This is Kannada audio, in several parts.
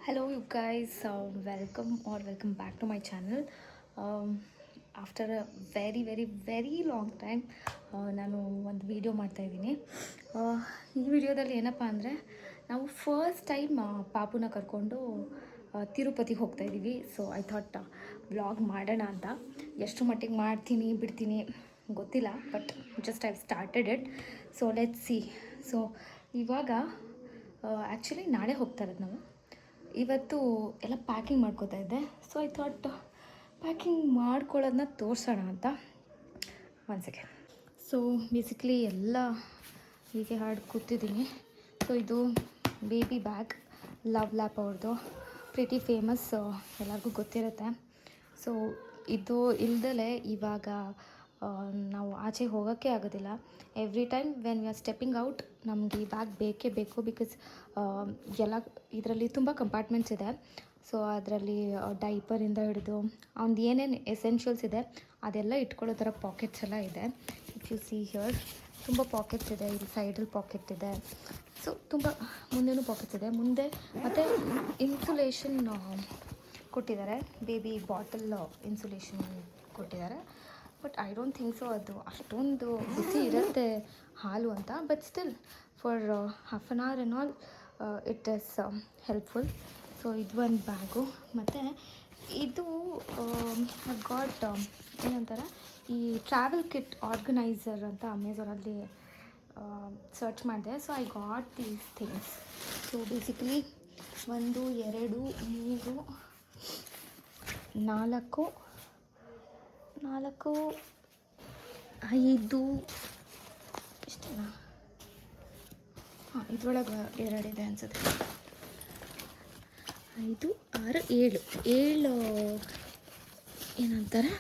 Hello, you guys. Welcome back to my channel. After a very long time ನಾನು ಒಂದು ವಿಡಿಯೋ ಮಾಡ್ತಾಯಿದ್ದೀನಿ. ಈ ವಿಡಿಯೋದಲ್ಲಿ ಏನಪ್ಪ ಅಂದರೆ ನಾವು ಫಸ್ಟ್ ಟೈಮ್ ಪಾಪುನ ಕರ್ಕೊಂಡು ತಿರುಪತಿಗೆ ಹೋಗ್ತಾಯಿದ್ದೀವಿ. ಸೊ ಐ ಥಾಟ್ ವ್ಲಾಗ್ ಮಾಡೋಣ ಅಂತ. ಎಷ್ಟು ಮಟ್ಟಿಗೆ ಮಾಡ್ತೀನಿ ಬಿಡ್ತೀನಿ ಗೊತ್ತಿಲ್ಲ, but just I started it. So let's see. So ಇವಾಗ ಆ್ಯಕ್ಚುಲಿ ನಾಳೆ ಹೋಗ್ತಾ ಇರೋದು ನಾವು. ಇವತ್ತು ಎಲ್ಲ ಪ್ಯಾಕಿಂಗ್ ಮಾಡ್ಕೋತಾ ಇದ್ದೆ. ಸೊ ಐ ಥಾಟ್ ಪ್ಯಾಕಿಂಗ್ ಮಾಡ್ಕೊಳ್ಳೋದನ್ನ ತೋರಿಸೋಣ ಅಂತ. ಒಂದು ಸೆಕೆಂಡ್. ಸೊ ಬೇಸಿಕ್ಲಿ ಎಲ್ಲ ಹೀಗೆ ಹಾಡು ಕೂತಿದ್ದೀನಿ. ಸೊ ಇದು ಬೇಬಿ ಬ್ಯಾಗ್, ಲವ್ ಲ್ಯಾಪ್ ಅವ್ರದ್ದು, ಪ್ರಿಟಿ ಫೇಮಸ್, ಎಲ್ಲರಿಗೂ ಗೊತ್ತಿರುತ್ತೆ. ಸೊ ಇದು ಇಲ್ದಲೇ ಇವಾಗ ನಾವು ಆಚೆ ಹೋಗೋಕ್ಕೆ ಆಗೋದಿಲ್ಲ. Every time when we are stepping out ನಮಗೆ ಈ ಬ್ಯಾಗ್ ಬೇಕೇ ಬೇಕು. ಬಿಕಾಸ್ ಎಲ್ಲ ಇದರಲ್ಲಿ ತುಂಬ ಕಂಪಾರ್ಟ್ಮೆಂಟ್ಸ್ ಇದೆ. ಸೊ ಅದರಲ್ಲಿ ಡೈಪರಿಂದ ಹಿಡಿದು ಅವ್ನದ್ದು ಏನೇನು ಎಸೆನ್ಷಿಯಲ್ಸ್ ಇದೆ ಅದೆಲ್ಲ ಇಟ್ಕೊಳ್ಳೋ ಥರ ಪಾಕೆಟ್ಸ್ ಎಲ್ಲ ಇದೆ. ಇಫ್ ಯು ಸಿ ಹಿಯರ್ ತುಂಬ ಪಾಕೆಟ್ಸ್ ಇದೆ. ಇಲ್ಲಿ ಸೈಡಲ್ಲಿ ಪಾಕೆಟ್ ಇದೆ. ಸೊ ತುಂಬ ಮುಂದೆನೂ ಪಾಕೆಟ್ಸ್ ಇದೆ. ಮುಂದೆ ಮತ್ತು ಇನ್ಸುಲೇಷನ್ ಕೊಟ್ಟಿದ್ದಾರೆ. ಬೇಬಿ ಬಾಟಲ್ ಇನ್ಸುಲೇಷನ್ ಕೊಟ್ಟಿದ್ದಾರೆ. But I don't think so ಅದು ಅಷ್ಟೊಂದು ಬಿಸಿ ಇರುತ್ತೆ ಹಾಲು ಅಂತ. But still for half an hour and all it is helpful. So ಇದು ಒಂದು ಬ್ಯಾಗು. ಮತ್ತು ಇದು ಗಾಟ್ ಏನಂತಾರೆ, ಈ ಟ್ರಾವೆಲ್ ಕಿಟ್ ಆರ್ಗನೈಸರ್ ಅಂತ ಅಮೆಝಾನಲ್ಲಿ ಸರ್ಚ್ ಮಾಡಿದೆ. So I got these things. So basically 1 2 3 4 5 ಇಷ್ಟೇನಾ? ಹಾಂ, ಇದರೊಳಗೆ 2 ಇದೆ ಅನಿಸುತ್ತೆ. 5 6 7 ಏನಂತಾರೆ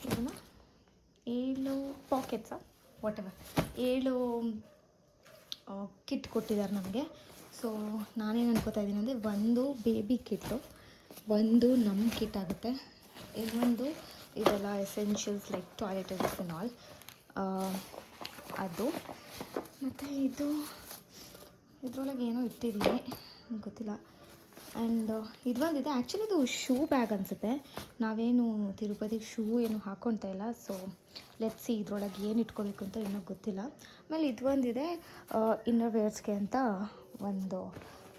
ಇದನ್ನು, 7 ಪಾಕೆಟ್ಸಾ ವಾಟ್ ಎವರ್, 7 ಕಿಟ್ ಕೊಟ್ಟಿದ್ದಾರೆ ನಮಗೆ. ಸೊ ನಾನೇನು ಅನ್ಕೋತಾ ಇದ್ದೀನಿ ಅಂದರೆ, ಒಂದು ಬೇಬಿ ಕಿಟ್ಟು, ಒಂದು ನಮ್ಮ ಕಿಟ್ ಆಗುತ್ತೆ, ಇನ್ನೊಂದು ಇದೆಲ್ಲ ಎಸೆನ್ಷಿಯಲ್ಸ್ ಲೈಕ್ ಟಾಯ್ಲೆಟರೀಸ್ ಆ್ಯಂಡ್ ಆಲ್ ಅದು. ಮತ್ತು ಇದರೊಳಗೆ ಏನೋ ಇಟ್ಟಿದ್ದೀನಿ, ಗೊತ್ತಿಲ್ಲ. ಆ್ಯಂಡ್ ಇದೊಂದಿದೆ. ಆ್ಯಕ್ಚುಲಿ ಇದು ಶೂ ಬ್ಯಾಗ್ ಅನಿಸುತ್ತೆ. ನಾವೇನು ತಿರುಪತಿಗೆ ಶೂ ಏನು ಹಾಕ್ಕೊಳ್ತಾ ಇಲ್ಲ. ಸೊ ಲೆಟ್ಸ್ ಸಿ ಇದರೊಳಗೆ ಏನು ಇಟ್ಕೋಬೇಕು ಅಂತ ಇನ್ನೂ ಗೊತ್ತಿಲ್ಲ. ಆಮೇಲೆ ಇದೊಂದಿದೆ, ಇನ್ನರ್ ವೇರ್ಸ್ಗೆ ಅಂತ ಒಂದು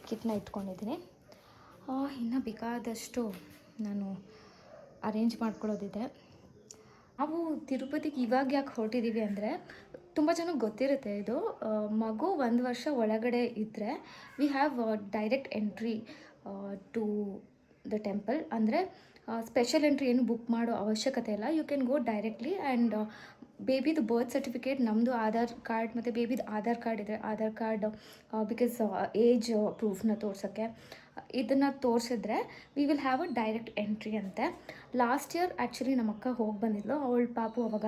ಕಿಟ್ನ ಇಟ್ಕೊಂಡಿದ್ದೀನಿ. ಇನ್ನು ಬೇಕಾದಷ್ಟು ನಾನು ಅರೇಂಜ್ ಮಾಡ್ಕೊಳ್ಳೋದಿದೆ. ನಾವು ತಿರುಪತಿಗೆ ಇವಾಗ ಯಾಕೆ ಹೊರಟಿದ್ದೀವಿ ಅಂದರೆ, ತುಂಬ ಜನಕ್ಕೆ ಗೊತ್ತಿರುತ್ತೆ ಇದು, ಮಗು 1 ವರ್ಷ ಒಳಗಡೆ ಇದ್ದರೆ we have direct entry to the temple. ಅಂದರೆ ಸ್ಪೆಷಲ್ ಎಂಟ್ರಿ ಏನು ಬುಕ್ ಮಾಡೋ ಅವಶ್ಯಕತೆ ಇಲ್ಲ. You can go directly. And ಬೇಬಿದು ಬರ್ತ್ ಸರ್ಟಿಫಿಕೇಟ್, ನಮ್ಮದು ಆಧಾರ್ ಕಾರ್ಡ್ ಮತ್ತು ಬೇಬಿದು ಆಧಾರ್ ಕಾರ್ಡ್ ಇದೆ. ಆಧಾರ್ ಕಾರ್ಡ್ ಬಿಕಾಸ್ ಏಜ್ ಪ್ರೂಫ್ನ ತೋರ್ಸೋಕ್ಕೆ, ಇದನ್ನು ತೋರಿಸಿದ್ರೆ we will have a direct entry ಅಂತೆ. ಲಾಸ್ಟ್ ಇಯರ್ ಆ್ಯಕ್ಚುಲಿ ನಮ್ಮ ಅಕ್ಕ ಹೋಗಿ ಬಂದಿದ್ಲು. ಅವಳ ಪಾಪು ಅವಾಗ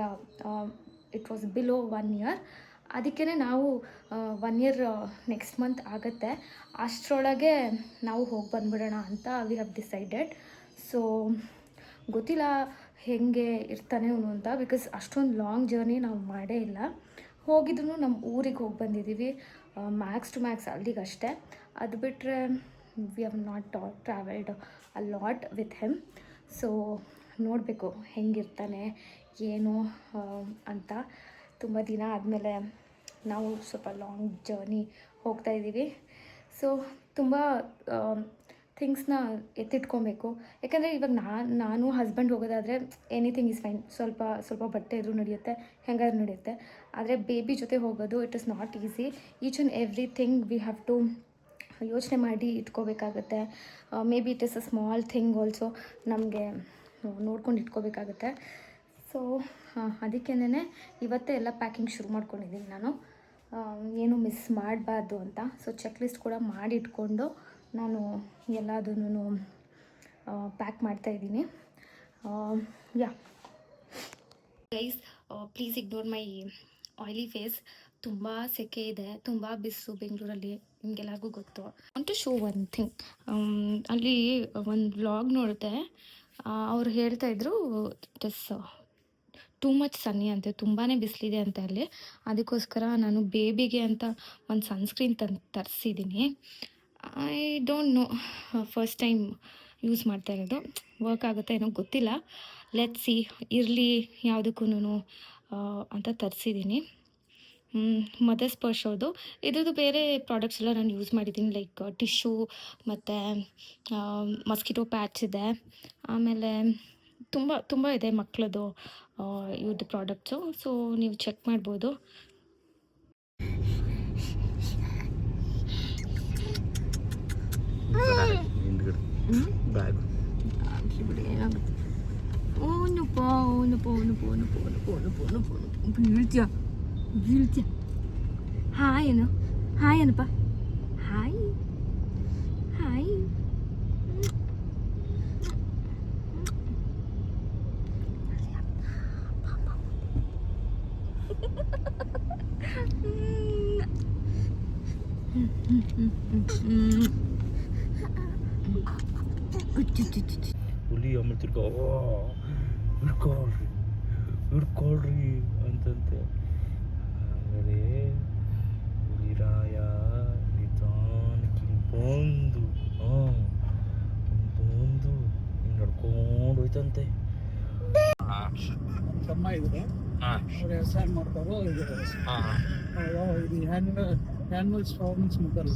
ಇಟ್ ವಾಸ್ ಬಿಲೋ 1 ಇಯರ್. ಅದಕ್ಕೇ ನಾವು 1 ಇಯರ್ ನೆಕ್ಸ್ಟ್ ಮಂತ್ ಆಗುತ್ತೆ, ಅಷ್ಟರೊಳಗೆ ನಾವು ಹೋಗಿ ಬಂದುಬಿಡೋಣ ಅಂತ ವಿ ಹ್ಯಾವ್ ಡಿಸೈಡೆಡ್. ಸೊ ಗೊತ್ತಿಲ್ಲ ಹೇಗೆ ಇರ್ತಾನೆ ಅವನು ಅಂತ, ಬಿಕಾಸ್ ಅಷ್ಟೊಂದು ಲಾಂಗ್ ಜರ್ನಿ ನಾವು ಮಾಡೇ ಇಲ್ಲ. ಹೋಗಿದ್ರು ನಮ್ಮ ಊರಿಗೆ ಹೋಗಿ ಬಂದಿದ್ದೀವಿ, ಮ್ಯಾಕ್ಸ್ ಟು ಮ್ಯಾಕ್ಸ್ ಅಲ್ಲಿಗೆ ಅಷ್ಟೇ. ಅದು ಬಿಟ್ಟರೆ we have not travelled a lot with him. So ನೋಡಬೇಕು ಹೆಂಗಿರ್ತಾನೆ ಏನು ಅಂತ. ತುಂಬ ದಿನ ಆದಮೇಲೆ ನಾವು ಸ್ವಲ್ಪ ಲಾಂಗ್ ಜರ್ನಿ ಹೋಗ್ತಾಯಿದ್ದೀವಿ. ಸೊ ತುಂಬ ಥಿಂಗ್ಸ್ನ ಎತ್ತಿಟ್ಕೊಬೇಕು. ಯಾಕಂದರೆ ಇವಾಗ ನಾನು ಹಸ್ಬೆಂಡ್ ಹೋಗೋದಾದರೆ ಎನಿಥಿಂಗ್ ಇಸ್ ಫೈನ್. ಸ್ವಲ್ಪ ಬಟ್ಟೆ ಇದ್ರೂ ನಡೆಯುತ್ತೆ, ಹೆಂಗಾದ್ರೂ ನಡೆಯುತ್ತೆ. ಆದರೆ ಬೇಬಿ ಜೊತೆ ಹೋಗೋದು it is not easy. Each and everything we have to ಯೋಚನೆ ಮಾಡಿ ಇಟ್ಕೋಬೇಕಾಗುತ್ತೆ. Maybe it is a small thing also, ನಮಗೆ ನೋಡ್ಕೊಂಡು ಇಟ್ಕೋಬೇಕಾಗುತ್ತೆ. ಸೊ ಅದಕ್ಕೇನೆ ಇವತ್ತೇ ಎಲ್ಲ ಪ್ಯಾಕಿಂಗ್ ಶುರು ಮಾಡ್ಕೊಂಡಿದ್ದೀನಿ ನಾನು, ಏನು ಮಿಸ್ ಮಾಡಬಾರ್ದು ಅಂತ. ಸೊ ಚೆಕ್ ಲಿಸ್ಟ್ ಕೂಡ ಮಾಡಿ ಇಟ್ಕೊಂಡು ನಾನು ಎಲ್ಲದನ್ನು ಪ್ಯಾಕ್ ಮಾಡ್ತಾಯಿದ್ದೀನಿ. Yeah guys, please ignore my oily face. ತುಂಬ ಸೆಕೆ ಇದೆ, ತುಂಬ ಬಿಸಿಲು ಬೆಂಗಳೂರಲ್ಲಿ, ನಿಮಗೆಲ್ಲರಿಗೂ ಗೊತ್ತು. To show one thing. ಅಲ್ಲಿ ಒಂದು ವ್ಲಾಗ್ ನೋಡಿದೆ, ಅವ್ರು ಹೇಳ್ತಾಯಿದ್ರು it is too much sunny ಅಂತೆ, ತುಂಬಾ ಬಿಸಿಲಿದೆ ಅಂತ ಅಲ್ಲಿ. ಅದಕ್ಕೋಸ್ಕರ ನಾನು ಬೇಬಿಗೆ ಅಂತ ಒಂದು ಸನ್ಸ್ಕ್ರೀನ್ ತರಿಸಿದ್ದೀನಿ. I don't know, first time use ಮಾಡ್ತಾ ಇರೋದು. ವರ್ಕ್ ಆಗುತ್ತೆ ಏನೋ ಗೊತ್ತಿಲ್ಲ. Let's see. ಇರಲಿ ಯಾವುದಕ್ಕೂ ಅಂತ ತರಿಸಿದ್ದೀನಿ. ಮದರ್ ಸ್ಪರ್ಶ್ ಅವ್ರದ್ದು. ಇದ್ರದ್ದು ಬೇರೆ ಪ್ರಾಡಕ್ಟ್ಸ್ ಎಲ್ಲ ನಾನು ಯೂಸ್ ಮಾಡಿದ್ದೀನಿ, ಲೈಕ್ ಟಿಶ್ಯೂ ಮತ್ತು ಮಸ್ಕಿಟೋ ಪ್ಯಾಚ್ ಇದೆ. ಆಮೇಲೆ ತುಂಬ ತುಂಬ ಇದೆ ಮಕ್ಕಳದು ಇವ್ರದ್ದು ಪ್ರಾಡಕ್ಟ್ಸು. ಸೊ ನೀವು ಚೆಕ್ ಮಾಡ್ಬೋದು. ಬ್ಯಾಗ್ ಬೀಳ್ತೀಯ ಬೀಳ್ತೀಯ. ಹಾಯ್ ಏನು, ಹಾಯ್ ಏನಪ್ಪ, ಹಾಯ್ ಹಾಯ್. ಹುಲಿ ಆಮೇಲೆ ತಿರ್ಗಾ ಹಿಡ್ಕೊಳ್ರಿ ಅಂತಂತೆ. ಆಮೇಲೆ ಹುಲಿರಾಯ ನಿಧಾನಕ್ಕೆ ಬಂದು ಬಂದು ನಡ್ಕೊಂಡು ಹೋಯ್ತಂತೆ. ತಮ್ಮ ಇದ್ರೆ ಅವ್ರು ವ್ಯವಸಾಯ ಮಾಡ್ತಾರೆ. ಇದು ಆ್ಯನ್ಯುವಲ್ ಪರ್ಫಾರ್ಮೆನ್ಸ್ ಮಾಡ್ತಾರೆ.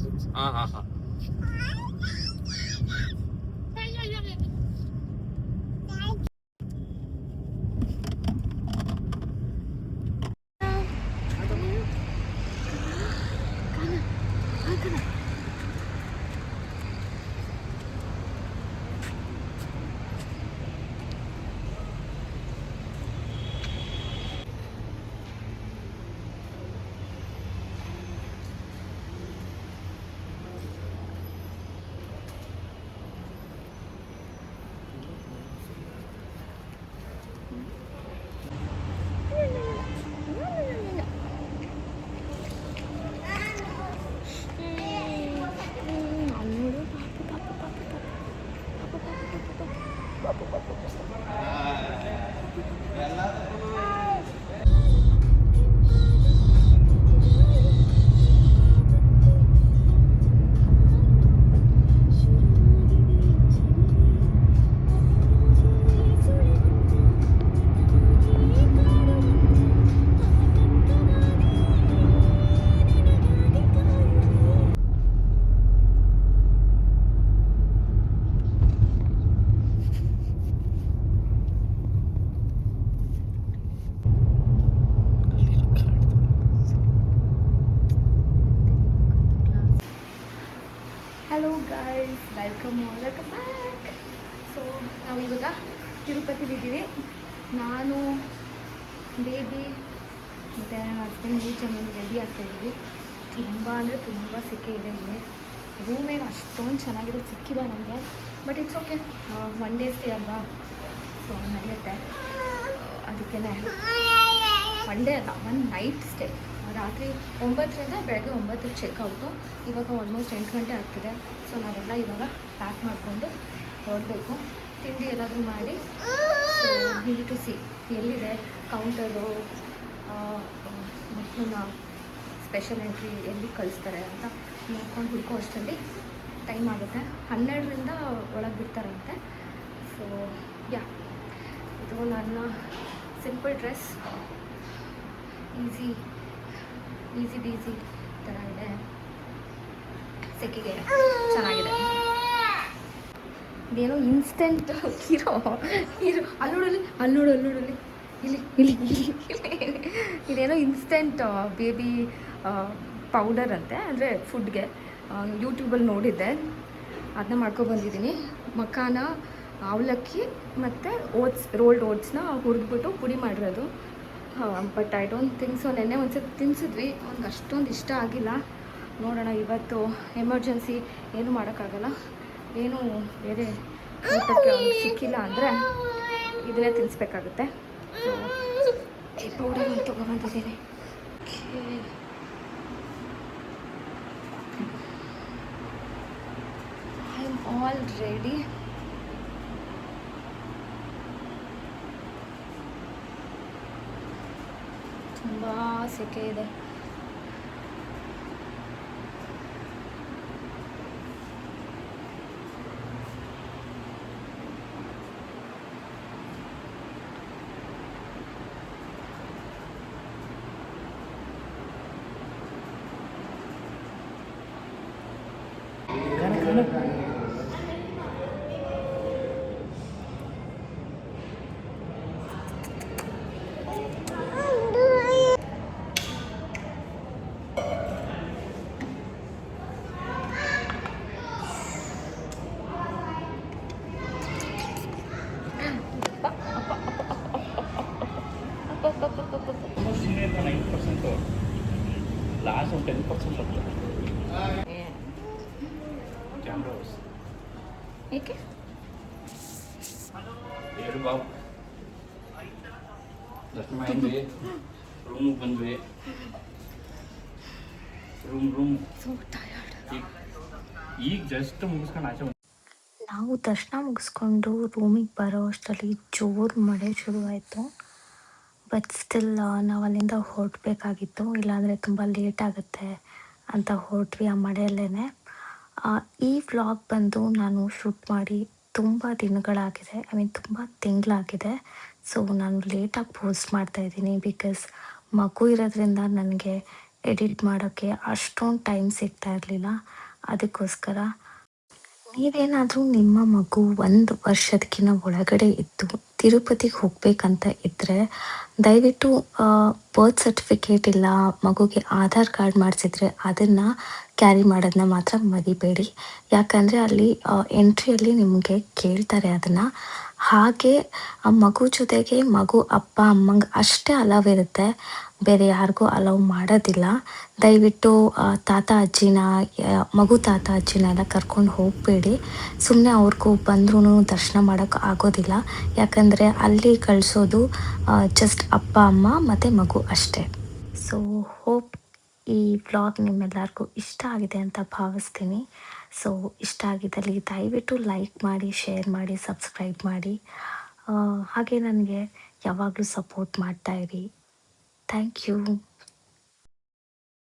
Hello guys, welcome back. So ನಾವು ಇವಾಗ ತಿರುಪತಿಲಿದ್ದೀವಿ. ನಾನು, ಬೇಬಿ ಮತ್ತು ನನ್ನ ಹಸ್ಬೆಂಡ್ ಚೆನ್ನಾಗಿ ರೆಡಿ ಆಗ್ತಾಯಿದ್ದೀವಿ. ತುಂಬ ಅಂದರೆ ತುಂಬ ಸೆಕೆ ಇದೆ ಇಲ್ಲಿ. ರೂಮೇನು ಅಷ್ಟೊಂದು ಚೆನ್ನಾಗಿದೆ ಸಿಕ್ಕಿಲ್ಲ ನಮಗೆ, but it's okay. One day stay ಅಲ್ವಾ, ಸೊ ನಡೆಯುತ್ತೆ. ಅದಕ್ಕೇ ಒನ್ ಡೇ ಅಲ್ಲ, ಒನ್ ನೈಟ್ ಸ್ಟೇ. ರಾತ್ರಿ 9ರಿಂದ ಬೆಳಗ್ಗೆ 9ಕ್ಕೆ ಚೆಕ್ಔಟು. ಇವಾಗ ಆಲ್ಮೋಸ್ಟ್ 8 ಗಂಟೆ ಆಗ್ತಿದೆ. ಸೊ ನಾವೆಲ್ಲ ಇವಾಗ ಪ್ಯಾಕ್ ಮಾಡಿಕೊಂಡು ಹೊರಡಬೇಕು. ತಿಂಡಿ ಎಲ್ಲಾದರೂ ಮಾಡಿ ನೀಡಿ ಟು ಸಿ ಎಲ್ಲಿದೆ ಕೌಂಟರು, ಮಕ್ಕಳನ್ನ ಸ್ಪೆಷಲ್ ಎಂಟ್ರಿ ಎಲ್ಲಿ ಕಳಿಸ್ತಾರೆ ಅಂತ ನೋಡ್ಕೊಂಡು ಹುಡ್ಕೋ ಅಷ್ಟರಲ್ಲಿ ಟೈಮ್ ಆಗುತ್ತೆ. 12ರಿಂದ ಒಳಗೆ ಬಿಡ್ತಾರಂತೆ. ಸೊ ಯಾ, ಇದು ನನ್ನ ಸಿಂಪಲ್ ಡ್ರೆಸ್, ಈಸಿ ಬೀಸಿ ಥರ ಇದೆ. ಸೆಕೆಗೆ ಚೆನ್ನಾಗಿದೆ. ಇದೇನೋ ಇನ್ಸ್ಟೆಂಟ್ ಹೀರೋ ಅಲ್ಲೋಡಲ್ಲಿ ಇಲ್ಲಿ ಇದೇನೋ ಇನ್ಸ್ಟೆಂಟ್ ಬೇಬಿ ಪೌಡರ್ ಅಂತೆ, ಅಂದರೆ ಫುಡ್ಗೆ. ಯೂಟ್ಯೂಬಲ್ಲಿ ನೋಡಿದ್ದೆ, ಅದನ್ನ ಮಾಡ್ಕೊಬಂದಿದ್ದೀನಿ. ಮಖಾನ, ಅವಲಕ್ಕಿ ಮತ್ತು ರೋಲ್ಡ್ ಓಟ್ಸ್ನ ಹುರಿದ್ಬಿಟ್ಟು ಪುಡಿ ಮಾಡಿರೋದು. But I don't think so. ನೆನ್ನೆ ಒಂದ್ಸತಿ ತಿನ್ನಿಸಿದ್ವಿ, ಅವ್ನಿಗೆ ಅಷ್ಟೊಂದು ಇಷ್ಟ ಆಗಿಲ್ಲ. ನೋಡೋಣ, ಇವತ್ತು ಎಮರ್ಜೆನ್ಸಿ ಏನು ಮಾಡೋಕ್ಕಾಗಲ್ಲ. ಏನು ಬೇರೆ ಊಟಕ್ಕೆ ಅವ್ನಿಗೆ ಸಿಕ್ಕಿಲ್ಲ ಅಂದರೆ ಇದನ್ನೇ ತಿನ್ನಿಸ್ಬೇಕಾಗುತ್ತೆ. ಸೊ ಈ ಪೌಡರ್ ತೊಗೊಬಂದಿದ್ದೀನಿ. I am all ready. ತುಂಬ ಸೆಕೆ ಇದೆ. ಸೀನಿಯರ್ 9%, ಲಾಸ್ಟ್ ಒಂದು 10% ಬರ್ತದೆ ಕ್ಯಾಮ್ರಾಸ್. ಏಕೆ ಹೇಳು ಬಾಬು. ದರ್ಶನ ಮಾಡಿದ್ವಿ, ರೂಮಿಗೆ ಬಂದ್ವಿ. Room so tired. ಈಗ ಜಸ್ಟ್ ಮುಗಿಸ್ಕೊಂಡು ಆಚೆ ಬಂದ್ವಿ. ನಾವು ದರ್ಶನ ಮುಗಿಸ್ಕೊಂಡು ರೂಮಿಗೆ ಬರೋ ಅಷ್ಟರಲ್ಲಿ ಜೋರು ಮಳೆ ಶುರುವಾಯಿತು. ಬಟ್ ಸ್ಟಿಲ್ ನಾವು ಅಲ್ಲಿಂದ ಹೊರಡಬೇಕಾಗಿತ್ತು, ಇಲ್ಲಾಂದರೆ ತುಂಬ ಲೇಟ್ ಆಗುತ್ತೆ ಅಂತ ಹೊರಟ್ವಿ ಆ ಮಳೆಯಲ್ಲೇ. ಈ ವ್ಲಾಗ್ ಬಂದು ನಾನು ಶೂಟ್ ಮಾಡಿ ತುಂಬ ದಿನಗಳಾಗಿದೆ, ತುಂಬ ತಿಂಗಳಾಗಿದೆ. ಸೊ ನಾನು ಲೇಟಾಗಿ ಪೋಸ್ಟ್ ಮಾಡ್ತಾಯಿದ್ದೀನಿ ಬಿಕಾಸ್ ಮಗು ಇರೋದ್ರಿಂದ ನನಗೆ ಎಡಿಟ್ ಮಾಡೋಕ್ಕೆ ಅಷ್ಟೊಂದು ಟೈಮ್ ಸಿಗ್ತಾ ಇರಲಿಲ್ಲ. ಅದಕ್ಕೋಸ್ಕರ ನೀವೇನಾದರೂ ನಿಮ್ಮ ಮಗು 1 ವರ್ಷದಕ್ಕಿಂತ ಒಳಗಡೆ ಇದ್ದು ತಿರುಪತಿಗೆ ಹೋಗಬೇಕಂತ ಇದ್ದರೆ ದಯವಿಟ್ಟು ಬರ್ತ್ ಸರ್ಟಿಫಿಕೇಟ್ ಇಲ್ಲ ಮಗುಗೆ ಆಧಾರ್ ಕಾರ್ಡ್ ಮಾಡಿಸಿದ್ರೆ ಅದನ್ನು ಕ್ಯಾರಿ ಮಾಡೋದನ್ನ ಮಾತ್ರ ಮರಿಬೇಡಿ. ಯಾಕಂದರೆ ಅಲ್ಲಿ ಎಂಟ್ರಿಯಲ್ಲಿ ನಿಮಗೆ ಕೇಳ್ತಾರೆ ಅದನ್ನು. ಹಾಗೆ ಆ ಮಗು ಜೊತೆಗೆ ಮಗು ಅಪ್ಪ ಅಮ್ಮಂಗೆ ಅಷ್ಟೇ ಅಲವ್ ಇರುತ್ತೆ, ಬೇರೆ ಯಾರಿಗೂ ಅಲವ್ ಮಾಡೋದಿಲ್ಲ. ದಯವಿಟ್ಟು ತಾತ ಅಜ್ಜಿನ ಮಗು ತಾತ ಅಜ್ಜಿನ ಎಲ್ಲ ಕರ್ಕೊಂಡು ಹೋಗಬೇಡಿ. ಸುಮ್ಮನೆ ಅವ್ರಿಗೂ ಬಂದ್ರೂ ದರ್ಶನ ಮಾಡೋಕ್ಕೆ ಆಗೋದಿಲ್ಲ. ಯಾಕಂದರೆ ಅಲ್ಲಿ ಕಳಿಸೋದು ಜಸ್ಟ್ ಅಪ್ಪ ಅಮ್ಮ ಮತ್ತು ಮಗು ಅಷ್ಟೇ. ಸೊ ಹೋಪ್ ಈ ವ್ಲಾಗ್ ನಿಮ್ಮೆಲ್ಲರಿಗೂ ಇಷ್ಟ ಆಗಿದೆ ಅಂತ ಭಾವಿಸ್ತೀನಿ. ಸೊ ಇಷ್ಟ ಆಗಿದ್ದಲ್ಲಿ ದಯವಿಟ್ಟು ಲೈಕ್ ಮಾಡಿ, ಶೇರ್ ಮಾಡಿ, ಸಬ್ಸ್ಕ್ರೈಬ್ ಮಾಡಿ. ಹಾಗೆ ನನಗೆ ಯಾವಾಗಲೂ ಸಪೋರ್ಟ್ ಮಾಡ್ತಾಯಿರಿ. Thank you.